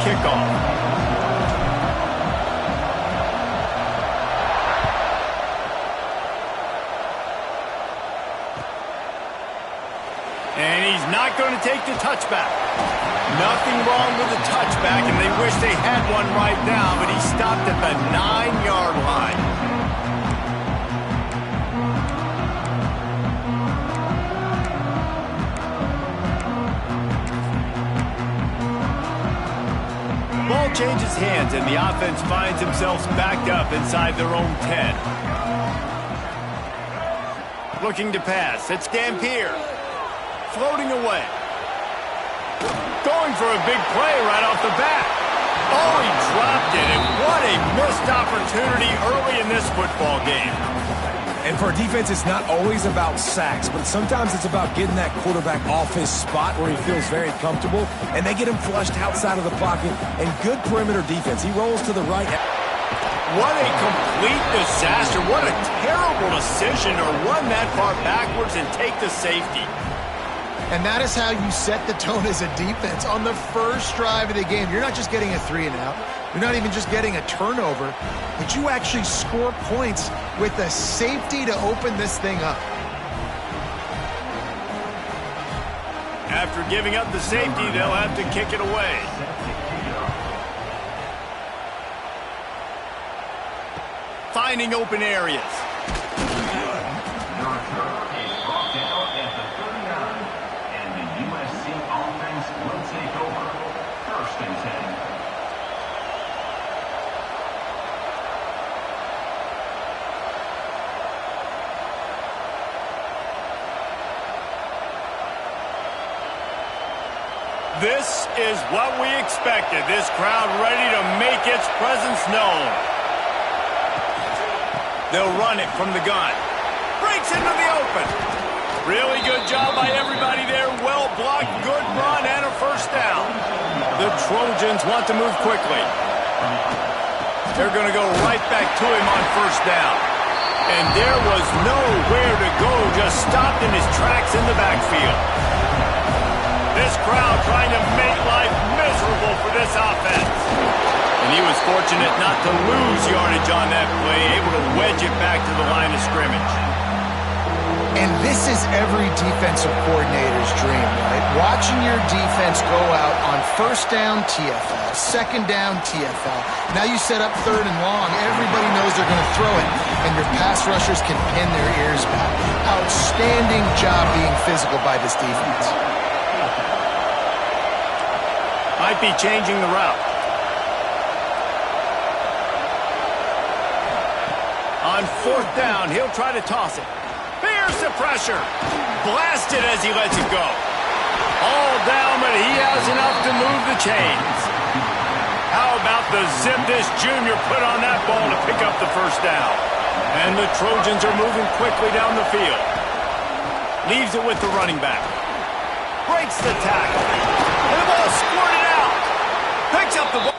kickoff. And he's not going to take the touchback. Nothing wrong with the touchback, and they wish they had one right now, but he stopped at the 9-yard line. Ball changes hands, and the offense finds themselves backed up inside their own 10. Looking to pass. It's Dampier. Floating away. Going for a big play right off the bat. Oh, he dropped it, and what a missed opportunity early in this football game. And for a defense, it's not always about sacks, but sometimes it's about getting that quarterback off his spot where he feels very comfortable, and they get him flushed outside of the pocket, and good perimeter defense. He rolls to the right. What a complete disaster. What a terrible decision to run that far backwards and take the safety. And that is how you set the tone as a defense. On the first drive of the game, you're not just getting a 3-and-out. You're not even just getting a turnover, but you actually score points with a safety to open this thing up. After giving up the safety, they'll have to kick it away. Finding open areas. This is what we expected. This crowd ready to make its presence known. They'll run it from the gun. Breaks into the open. Really good job by everybody there. Well blocked, good run, and a first down. The Trojans want to move quickly. They're going to go right back to him on first down. And there was nowhere to go, just stopped in his tracks in the backfield. This crowd trying to make life miserable for this offense. And he was fortunate not to lose yardage on that play, able to wedge it back to the line of scrimmage. And this is every defensive coordinator's dream, right? Watching your defense go out on first down, TFL, second down, TFL. Now you set up third and long. Everybody knows they're going to throw it, and your pass rushers can pin their ears back. Outstanding job being physical by this defense. Might be changing the route. On fourth down, he'll try to toss it. Bears the pressure. Blasted as he lets it go. All down, but he has enough to move the chains. How about the zip this junior put on that ball to pick up the first down? And the Trojans are moving quickly down the field. Leaves it with the running back. Breaks the tackle. And the ball squirted out. Picks up the ball.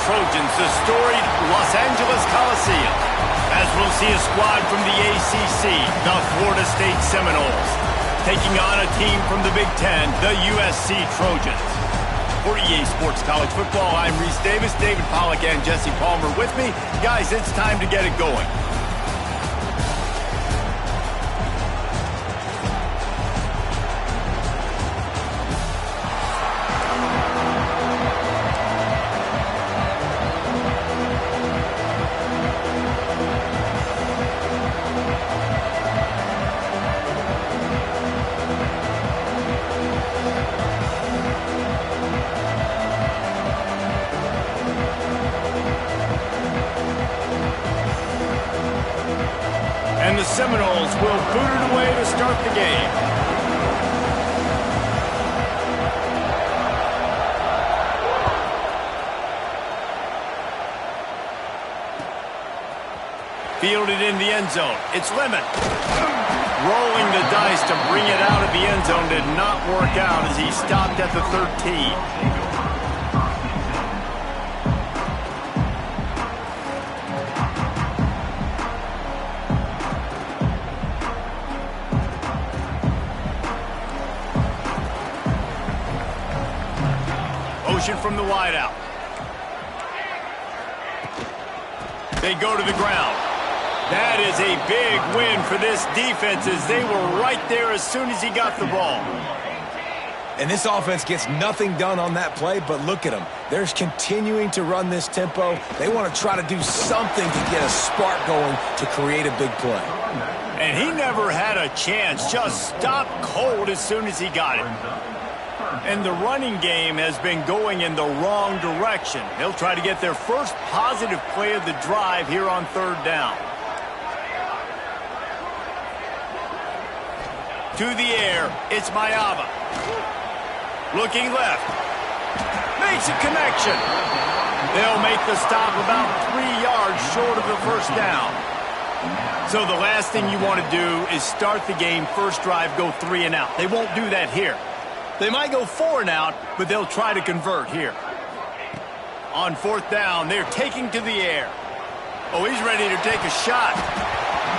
Trojans, the storied Los Angeles Coliseum, as we'll see a squad from the ACC, the Florida State Seminoles, taking on a team from the Big Ten, the USC Trojans. For EA Sports College Football, I'm Reese Davis, David Pollack, and Jesse Palmer with me. Guys, it's time to get it going. And the Seminoles will boot it away to start the game. Fielded in the end zone. It's Lemon. Rolling the dice to bring it out of the end zone did not work out as he stopped at the 13. From the wideout. They go to the ground. That is a big win for this defense as they were right there as soon as he got the ball. And this offense gets nothing done on that play, but look at them. They're continuing to run this tempo. They want to try to do something to get a spark going to create a big play. And he never had a chance. Just stopped cold as soon as he got it. And the running game has been going in the wrong direction. They'll try to get their first positive play of the drive here on third down. To the air, it's Mayava. Looking left. Makes a connection. They'll make the stop about 3 yards short of the first down. So the last thing you want to do is start the game, first drive, go 3 and out. They won't do that here. They might go 4 and out, but they'll try to convert here. On fourth down, they're taking to the air. Oh, he's ready to take a shot.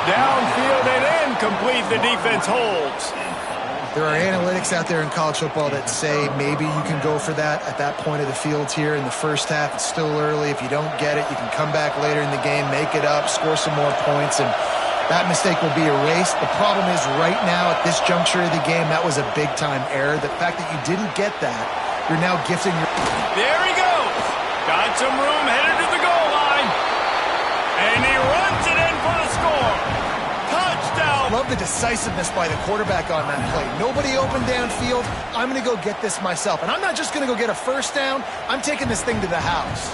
Downfield and incomplete. The defense holds. There are analytics out there in college football that say maybe you can go for that at that point of the field here in the first half. It's still early. If you don't get it, you can come back later in the game, make it up, score some more points, and that mistake will be erased. The problem is right now at this juncture of the game, that was a big-time error. The fact that you didn't get that, you're now gifting your... There he goes. Got some room, headed to the goal line. And he runs it in for the score. Touchdown. Love the decisiveness by the quarterback on that play. Nobody open downfield. I'm going to go get this myself. And I'm not just going to go get a first down. I'm taking this thing to the house.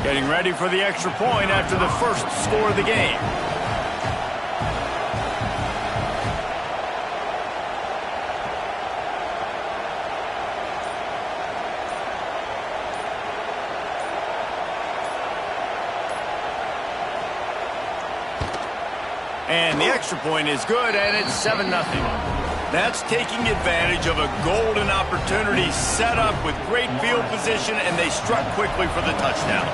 Getting ready for the extra point after the first score of the game. And the extra point is good, and it's 7-0. That's taking advantage of a golden opportunity set up with great field position, and they struck quickly for the touchdown.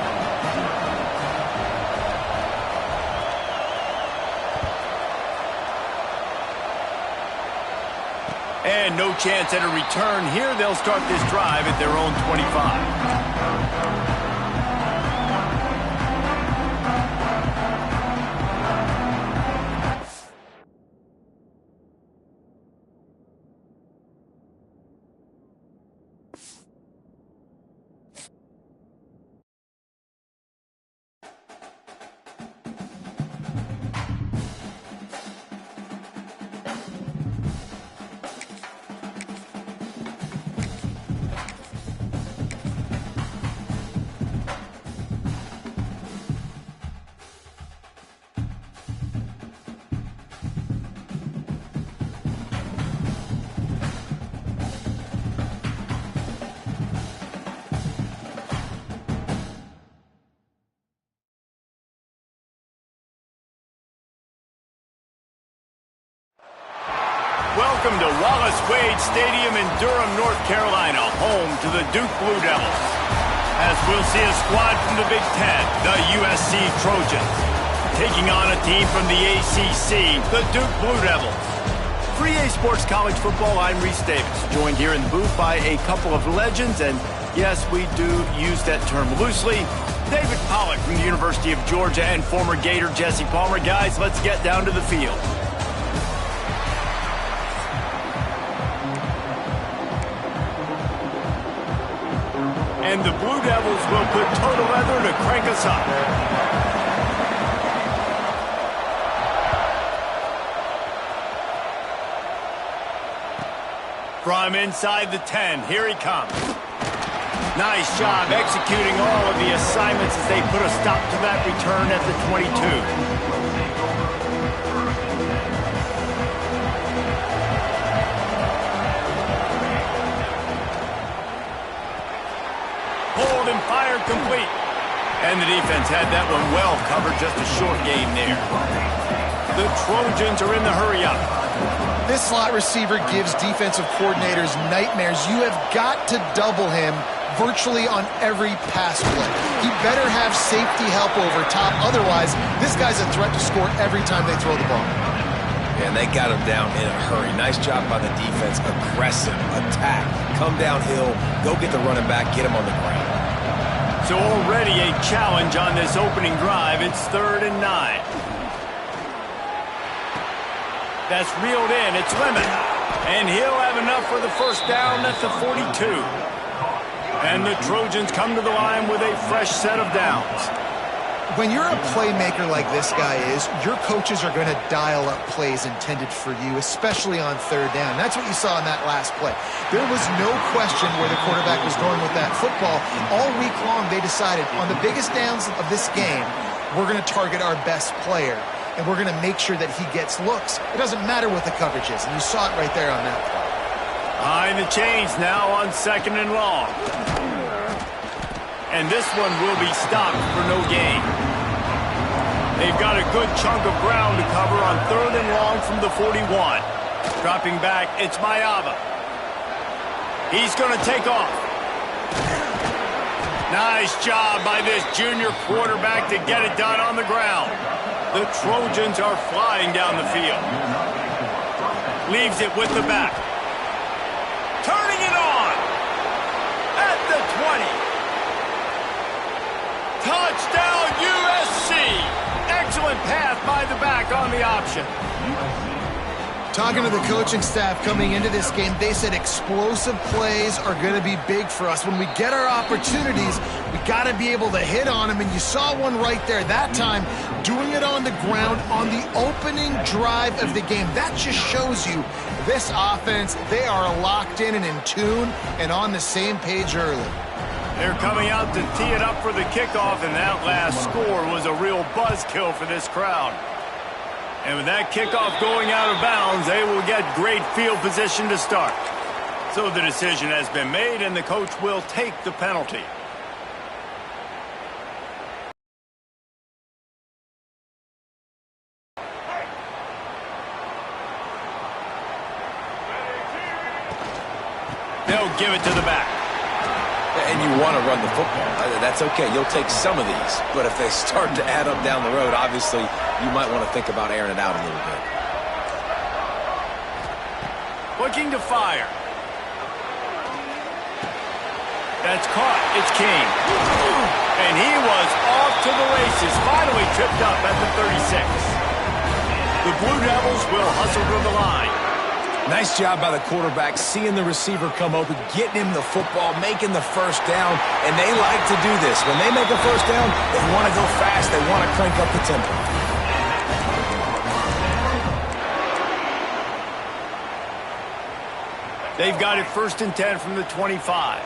And no chance at a return here. They'll start this drive at their own 25. Welcome to Wallace Wade Stadium in Durham, North Carolina, home to the Duke Blue Devils. As we'll see a squad from the Big Ten, the USC Trojans, taking on a team from the ACC, the Duke Blue Devils. For EA Sports College Football, I'm Reese Davis, joined here in the booth by a couple of legends, and yes, we do use that term loosely. David Pollack from the University of Georgia and former Gator Jesse Palmer. Guys, let's get down to the field. And the Blue Devils will put total leather to crank us up. From inside the 10, here he comes. Nice job executing all of the assignments as they put a stop to that return at the 22. Hold and fire complete. And the defense had that one well covered, just a short gain there. The Trojans are in the hurry-up. This slot receiver gives defensive coordinators nightmares. You have got to double him virtually on every pass play. He better have safety help over top. Otherwise, this guy's a threat to score every time they throw the ball. And they got him down in a hurry. Nice job by the defense. Aggressive attack. Come downhill. Go get the running back. Get him on the ground. So already a challenge on this opening drive. It's 3rd and 9. That's reeled in. It's Lemon. And he'll have enough for the first down at the 42. And the Trojans come to the line with a fresh set of downs. When you're a playmaker like this guy is, your coaches are going to dial up plays intended for you, especially on 3rd down. That's what you saw in that last play. There was no question where the quarterback was going with that football. All week long, they decided on the biggest downs of this game, we're going to target our best player, and we're going to make sure that he gets looks. It doesn't matter what the coverage is, and you saw it right there on that play. Behind the chains now on 2nd and long. And this one will be stopped for no gain. They've got a good chunk of ground to cover on 3rd and long from the 41. Dropping back, it's Mayava. He's going to take off. Nice job by this junior quarterback to get it done on the ground. The Trojans are flying down the field. Leaves it with the back. Turning it on at the 20. Touchdown USC. Excellent pass by the back on the option. Talking to the coaching staff coming into this game, they said explosive plays are going to be big for us. When we get our opportunities, we got to be able to hit on them, and you saw one right there that time, doing it on the ground on the opening drive of the game. That just shows you this offense, they are locked in and in tune and on the same page early. They're coming out to tee it up for the kickoff, and that last score was a real buzzkill for this crowd. And with that kickoff going out of bounds, they will get great field position to start. So the decision has been made, and the coach will take the penalty. They'll give it to the back. And you want to run the football. That's okay. You'll take some of these. But if they start to add up down the road, obviously, you might want to think about airing it out a little bit. Looking to fire. That's caught. It's King. And he was off to the races. Finally tripped up at the 36. The Blue Devils will hustle to the line. Nice job by the quarterback, seeing the receiver come open, getting him the football, making the first down, and they like to do this. When they make a first down, they want to go fast. They want to crank up the tempo. They've got it 1st and 10 from the 25.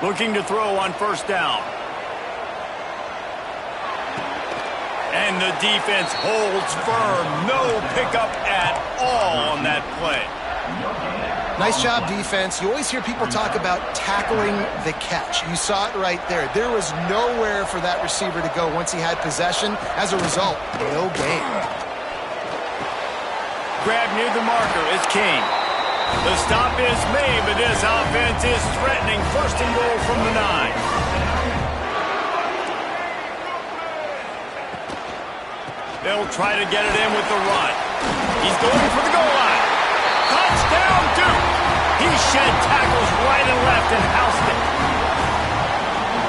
Looking to throw on 1st down. And the defense holds firm. No pickup at all on that play. Nice job, defense. You always hear people talk about tackling the catch. You saw it right there. There was nowhere for that receiver to go once he had possession. As a result, no gain. Grab near the marker is King. The stop is made, but this offense is threatening 1st and goal from the 9. They'll try to get it in with the run. He's going for the goal line. Touchdown, Duke! He shed tackles right and left and housed it.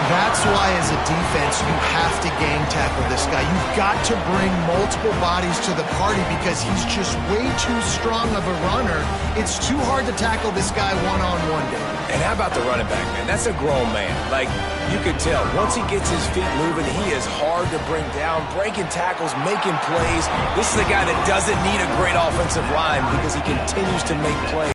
That's why, as a defense, you have to gang tackle this guy. You've got to bring multiple bodies to the party because he's just way too strong of a runner. It's too hard to tackle this guy one-on-one, Dave. And how about the running back, man? That's a grown man. Like, you could tell, once he gets his feet moving, he is hard to bring down, breaking tackles, making plays. This is a guy that doesn't need a great offensive line because he continues to make plays.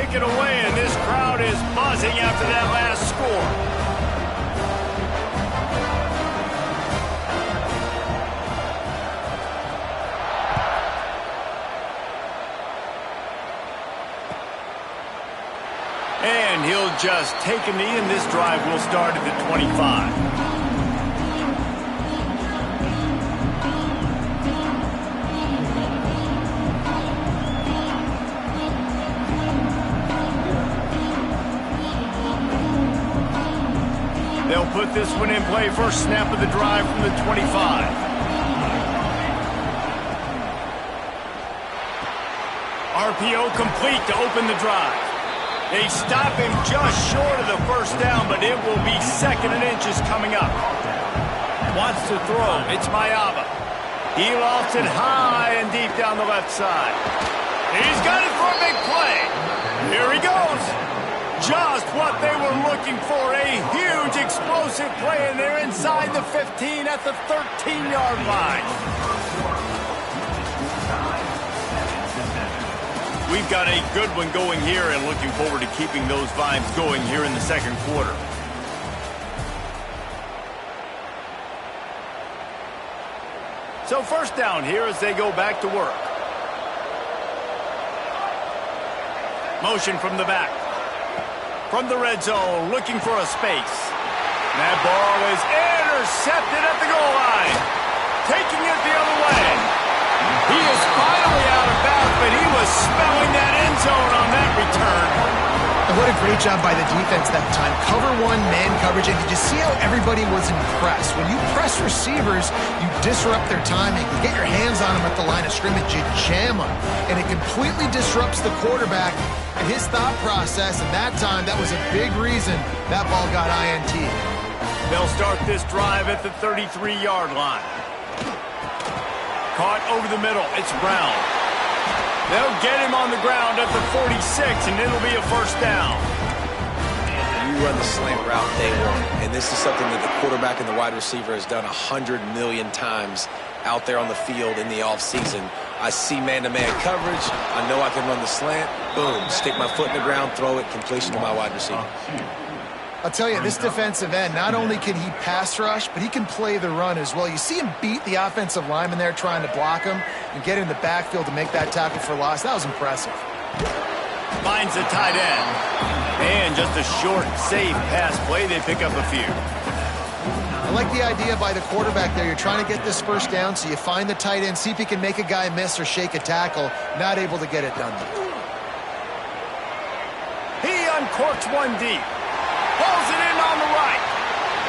kick it away, and this crowd is buzzing after that last score. And he'll just take a knee, and this drive will start at the 25. They'll put this one in play. First snap of the drive from the 25. RPO complete to open the drive. They stop him just short of the first down, but it will be 2nd and inches coming up. Wants to throw. It's Mayaba. He lost it high and deep down the left side. He's got it for a big play. Here he goes. Just what they were looking for. A huge explosive play, and they're inside the 15 at the 13-yard line. We've got a good one going here, and looking forward to keeping those vibes going here in the second quarter. So first down here as they go back to work. Motion from the back. From the red zone, looking for a space. That ball is intercepted at the goal line. Taking it the other way. He is finally out of bounds, but he was smelling that end zone on that return. And what a great job by the defense that time. Cover one, man coverage, and did you see how everybody was impressed? When you press receivers, you disrupt their timing. You get your hands on them at the line of scrimmage, you jam them. And it completely disrupts the quarterback and his thought process, and that time, that was a big reason that ball got INT. They'll start this drive at the 33-yard line. Caught over the middle. It's Brown. They'll get him on the ground at the 46, and it'll be a first down. You run the slant route day one, and this is something that the quarterback and the wide receiver has done 100 million times out there on the field in the offseason. I see man-to-man coverage. I know I can run the slant. Boom. Stick my foot in the ground, throw it, completion to my wide receiver. I'll tell you, this defensive end, not only can he pass rush, but he can play the run as well. You see him beat the offensive lineman there trying to block him and get in the backfield to make that tackle for loss. That was impressive. Finds the tight end. And just a short, safe pass play. They pick up a few. I like the idea by the quarterback there. You're trying to get this first down, so you find the tight end, see if he can make a guy miss or shake a tackle. Not able to get it done. He uncorks one deep. Pulls it in on the right.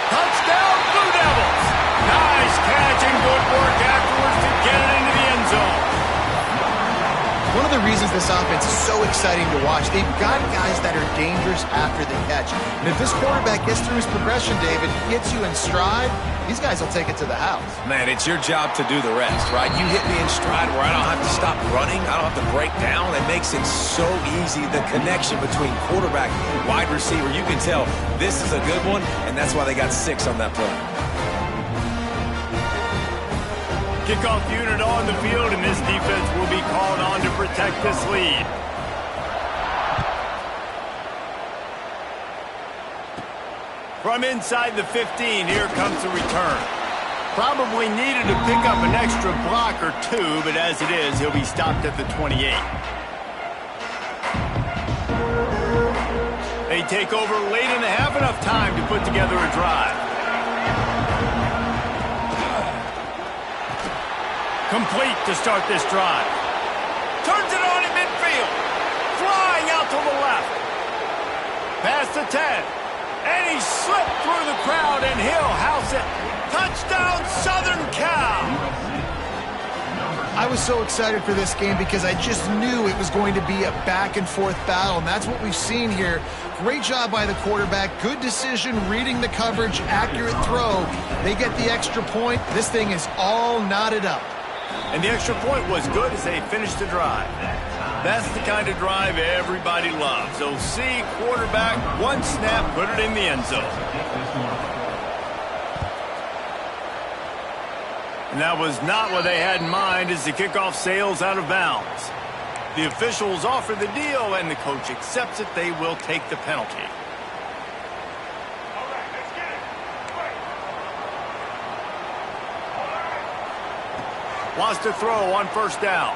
Touchdown, Blue Devils. Nice catch and good work afterwards to get it into the end zone. One of the reasons this offense is so exciting to watch, they've got guys that are dangerous after the catch. And if this quarterback gets through his progression, David, gets you in stride, these guys will take it to the house. Man, it's your job to do the rest, right? You hit me in stride where I don't have to stop running. I don't have to break down. It makes it so easy. The connection between quarterback and wide receiver, you can tell this is a good one, and that's why they got 6 on that play. Kickoff unit on the field, and this defense will be called on to protect this lead. From inside the 15, here comes the return. Probably needed to pick up an extra block or two, but as it is, he'll be stopped at the 28. They take over late in the half, enough time to put together a drive. Complete to start this drive. Turns it on in midfield. Flying out to the left. Past the 10. And he slipped through the crowd, and he'll house it. Touchdown, Southern Cal. I was so excited for this game because I just knew it was going to be a back-and-forth battle, and that's what we've seen here. Great job by the quarterback. Good decision, reading the coverage, accurate throw. They get the extra point. This thing is all knotted up. And the extra point was good as they finished the drive. That's the kind of drive everybody loves. So see, quarterback, one snap, put it in the end zone. And that was not what they had in mind as the kickoff sails out of bounds. The officials offer the deal, and the coach accepts it. They will take the penalty. Wants to throw on first down.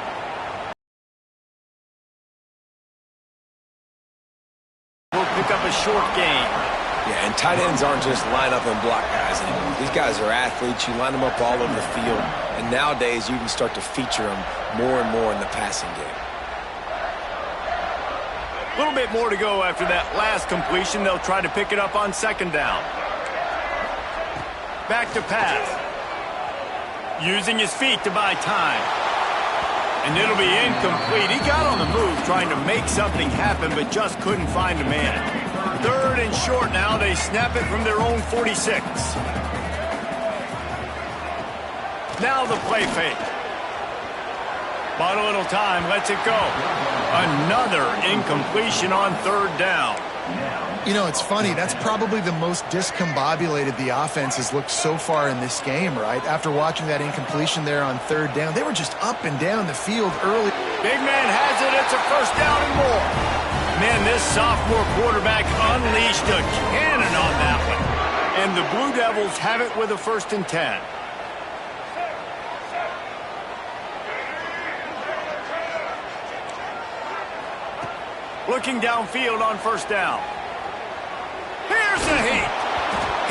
Will pick up a short gain. Yeah, and tight ends aren't just line up and block guys anymore. These guys are athletes. You line them up all over the field. And nowadays, you can start to feature them more and more in the passing game. A little bit more to go after that last completion. They'll try to pick it up on second down. Back to pass. Using his feet to buy time. And it'll be incomplete. He got on the move trying to make something happen, but just couldn't find a man. Third and short now. They snap it from their own 46. Now the play fake. Bought a little time, lets it go. Another incompletion on third down. You know, it's funny. That's probably the most discombobulated the offense has looked so far in this game, right? After watching that incompletion there on third down, they were just up and down the field early. Big man has it. It's a first down and more. Man, this sophomore quarterback unleashed a cannon on that one. And the Blue Devils have it with a 1st and 10. Looking downfield on first down. Here's a hit.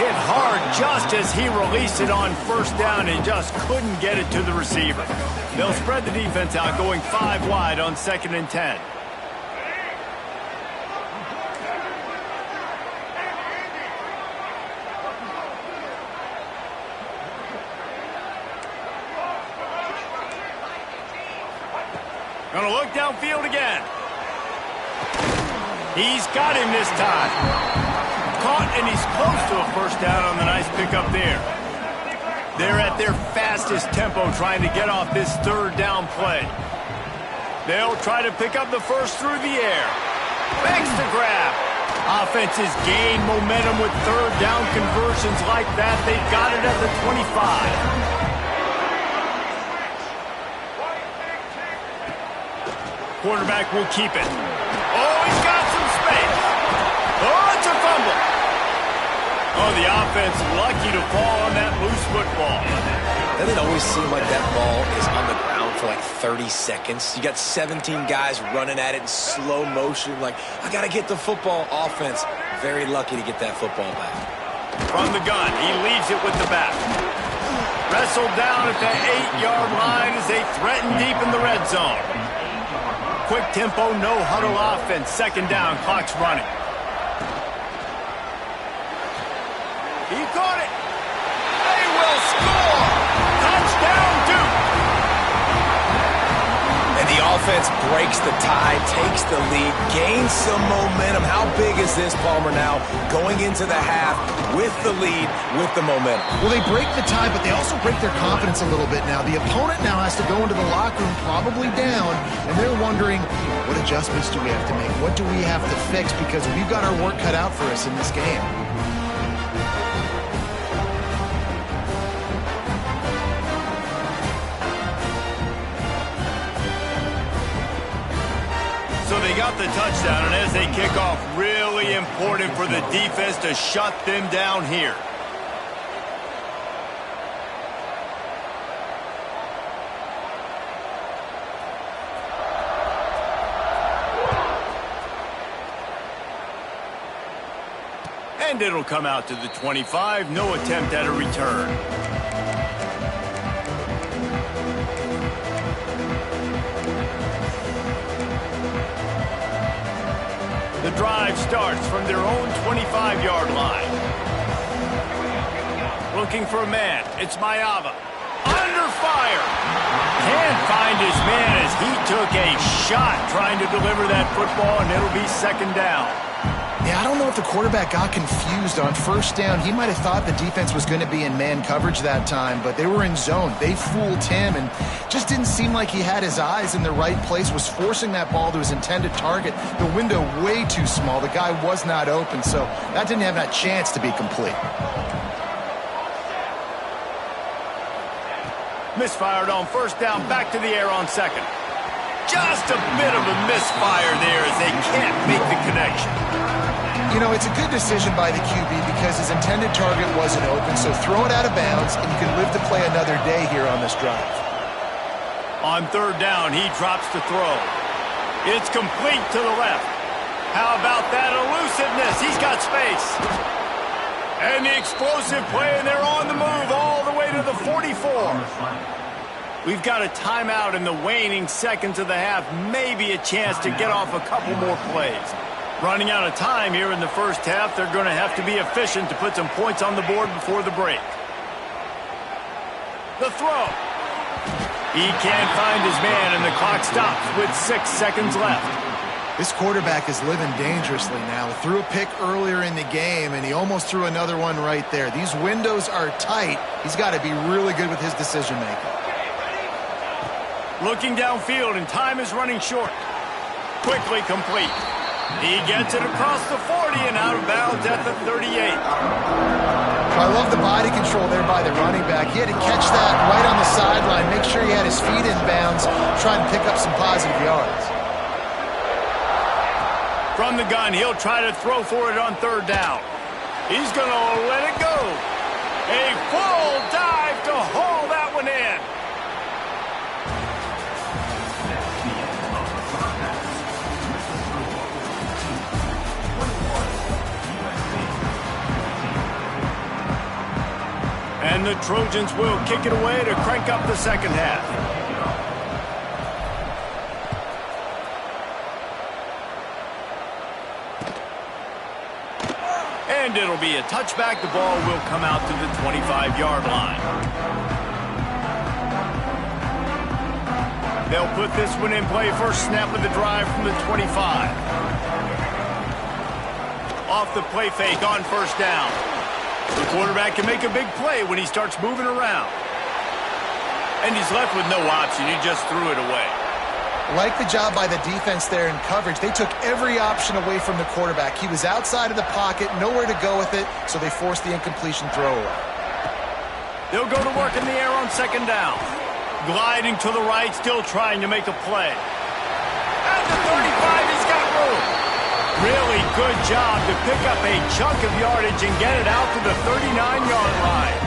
Hit hard just as he released it on first down and just couldn't get it to the receiver. They'll spread the defense out, going 5 wide on 2nd and 10. Gonna look downfield again. He's got him this time. Caught, and he's close to a first down on the nice pickup there. They're at their fastest tempo trying to get off this third down play. They'll try to pick up the first through the air. Thanks to grab. Offenses gain momentum with third down conversions like that. They've got it at the 25. Quarterback will keep it. Oh, he's got some space. Oh, it's a fumble. Oh, the offense lucky to fall on that loose football. Doesn't it always seem like that ball is on the ground for like 30 seconds? You got 17 guys running at it in slow motion. Like, I got to get the football. Offense, very lucky to get that football back. From the gun, he leaves it with the back. Wrestled down at the 8-yard line as they threaten deep in the red zone. Quick tempo, no huddle offense. 2nd down, clock's running. He caught it. They will score. Touchdown, Duke. And the offense breaks the tie, takes the lead, gains some momentum. How big is this, Palmer, now going into the half with the lead, with the momentum? Well, they break the tie, but they also break their confidence a little bit now. The opponent now has to go into the locker room probably down, and they're wondering, what adjustments do we have to make? What do we have to fix? Because we've got our work cut out for us in this game. So they got the touchdown, and as they kick off, really important for the defense to shut them down here. And it'll come out to the 25. No attempt at a return. The drive starts from their own 25-yard line. Looking for a man. It's Mayava. Under fire. Can't find his man as he took a shot trying to deliver that football, and it'll be 2nd down. Yeah, I don't know if the quarterback got confused on first down. He might have thought the defense was going to be in man coverage that time, but they were in zone. They fooled him and just didn't seem like he had his eyes in the right place, was forcing that ball to his intended target. The window way too small. The guy was not open, so that didn't have that chance to be complete. Misfired on first down, back to the air on 2nd. Just a bit of a misfire there as they can't make the connection. You know, it's a good decision by the QB because his intended target wasn't open, so throw it out of bounds, and you can live to play another day here on this drive. On third down, he drops to throw. It's complete to the left. How about that elusiveness? He's got space. And the explosive play, and they're on the move all the way to the 44. We've got a timeout in the waning seconds of the half. Maybe a chance to get off a couple more plays. Running out of time here in the first half. They're going to have to be efficient to put some points on the board before the break. The throw. He can't find his man, and the clock stops with 6 seconds left. This quarterback is living dangerously now. He threw a pick earlier in the game, and he almost threw another one right there. These windows are tight. He's got to be really good with his decision-making. Looking downfield, and time is running short. Quickly complete. He gets it across the 40 and out of bounds at the 38. I love the body control there by the running back. He had to catch that right on the sideline, make sure he had his feet in bounds, try and pick up some positive yards. From the gun, he'll try to throw for it on third down. He's going to let it go. A full dive to haul that one in. And the Trojans will kick it away to crank up the second half. And it'll be a touchback. The ball will come out to the 25-yard line. They'll put this one in play. First snap of the drive from the 25. Off the play fake on first down. The quarterback can make a big play when he starts moving around. And he's left with no option. He just threw it away. Like the job by the defense there in coverage. They took every option away from the quarterback. He was outside of the pocket, nowhere to go with it, so they forced the incompletion throw away. They'll go to work in the air on second down. Gliding to the right, still trying to make a play. At the 35, he's got room. Really good job to pick up a chunk of yardage and get it out to the 39-yard line.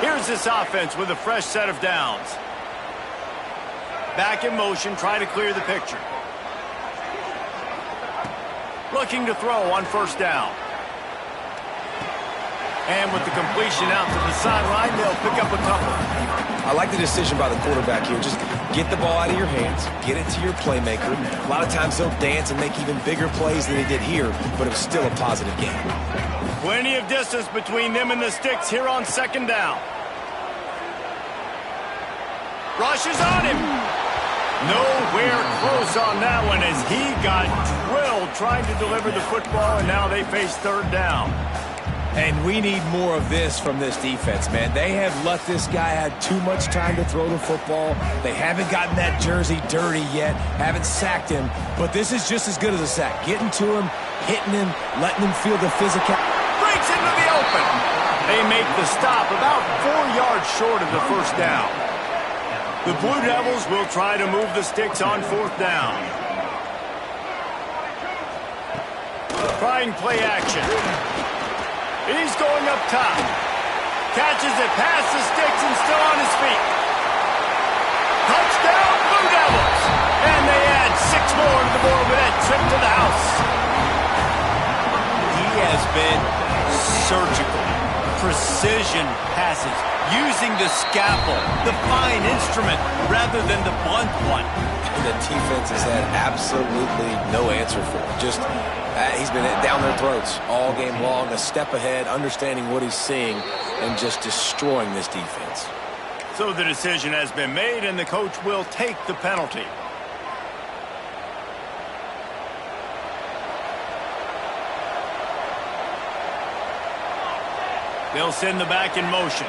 Here's this offense with a fresh set of downs. Back in motion, try to clear the picture. Looking to throw on first down. And with the completion out to the sideline, they'll pick up a couple. I like the decision by the quarterback here. Just get the ball out of your hands, get it to your playmaker. A lot of times he'll dance and make even bigger plays than he did here, but it was still a positive game. Plenty of distance between them and the sticks here on second down. Rushes on him. Nowhere close on that one as he got drilled trying to deliver the football, and now they face third down. And we need more of this from this defense, man. They have let this guy have too much time to throw the football. They haven't gotten that jersey dirty yet, haven't sacked him, but this is just as good as a sack. Getting to him, hitting him, letting him feel the physical. Breaks into the open. They make the stop about 4 yards short of the first down. The Blue Devils will try to move the sticks on fourth down. Trying play action. He's going up top. Catches it past the sticks and still on his feet. Touchdown, Blue Devils. And they add 6 more to the board with that trip to the house. He has been surgical. Precision passes. Using the scalpel, the fine instrument, rather than the blunt one. The defense has had absolutely no answer for it. Just, he's been down their throats all game long, a step ahead, understanding what he's seeing, and just destroying this defense. So the decision has been made, and the coach will take the penalty. They'll send the back in motion.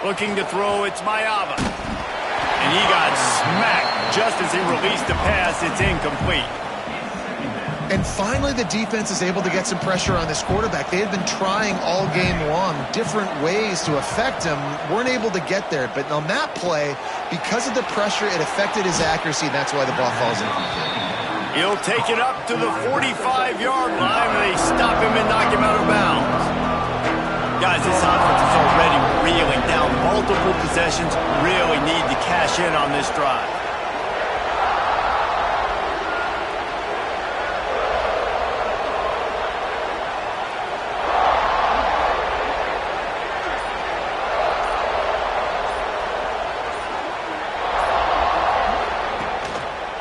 Looking to throw, it's Mayava. And he got smacked just as he released the pass. It's incomplete. And finally, the defense is able to get some pressure on this quarterback. They had been trying all game long different ways to affect him, weren't able to get there. But on that play, because of the pressure, it affected his accuracy, and that's why the ball falls incomplete. He'll take it up to the 45-yard line, and they stop him and knock him out of bounds. Guys, this offense is already reeling down multiple possessions. Really need to cash in on this drive.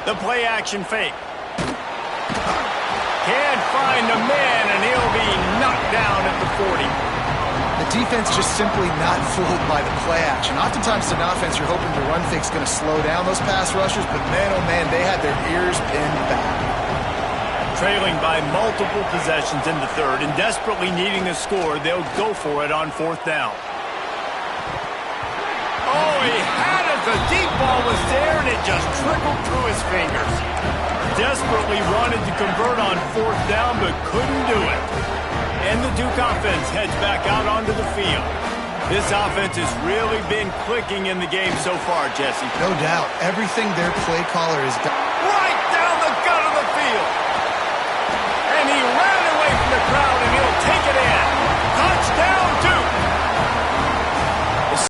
The play-action fake. Can't find a man, and he'll be knocked down at the 40. The defense just simply not fooled by the play action. Oftentimes, in offense, you're hoping the run fake's going to slow down those pass rushers, but man, oh man, they had their ears pinned back. Trailing by multiple possessions in the third and desperately needing a score, they'll go for it on fourth down. Oh, he had it. The deep ball was there, and it just trickled through his fingers. Desperately wanted to convert on fourth down, but couldn't do it. And the Duke offense heads back out onto the field. This offense has really been clicking in the game so far, Jesse. No doubt. Everything their play caller has done. Right down the gut of the field. And he ran away from the crowd, and he'll take it in. Touchdown, Duke!